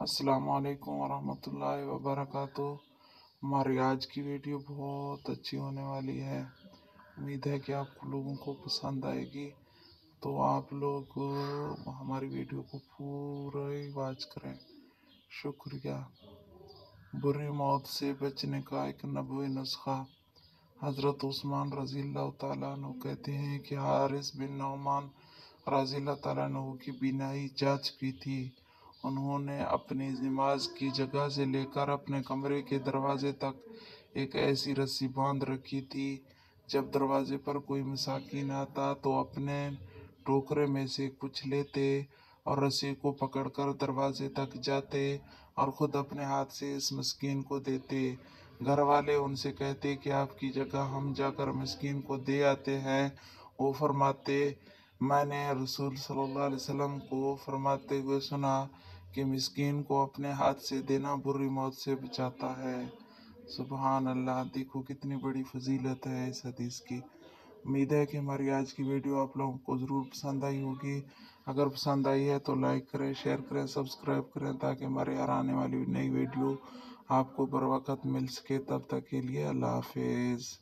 अस्सलाम वालेकुम वरहमतुल्लाहि वबरकातुहू। हमारी आज की वीडियो बहुत अच्छी होने वाली है। उम्मीद है कि आप लोगों को पसंद आएगी। तो आप लोग हमारी वीडियो को पूरा ही वॉच करें। शुक्रिया। बुरी मौत से बचने का एक नबवी नुस्खा। हज़रत उस्मान रज़ियल्लाहु ताला अन्हु कहते हैं कि हारिस बिन नौमान रज़ियल्लाहु ताला अन्हु की बीनाई जा चुकी थी। उन्होंने अपनी नमाज की जगह से लेकर अपने कमरे के दरवाजे तक एक ऐसी रस्सी बांध रखी थी, जब दरवाजे पर कोई मसाकीन आता तो अपने टोकरे में से कुछ लेते और रस्सी को पकड़कर दरवाजे तक जाते और खुद अपने हाथ से इस मस्कीन को देते। घर वाले उनसे कहते कि आपकी जगह हम जाकर मस्कीन को दे आते हैं। वो फरमाते, मैंने रसूल सल्लल्लाहु अलैहि वसल्लम को फरमाते हुए सुना कि मिस्कीन को अपने हाथ से देना बुरी मौत से बचाता है। सुबहान अल्लाह। देखो कितनी बड़ी फजीलत है इस हदीस की। उम्मीद है कि हमारी आज की वीडियो आप लोगों को ज़रूर पसंद आई होगी। अगर पसंद आई है तो लाइक करें, शेयर करें, सब्सक्राइब करें ताकि हमारे हर आने वाली नई वीडियो आपको बर वक्त मिल सके। तब तक के लिए अल्लाह हाफिज़।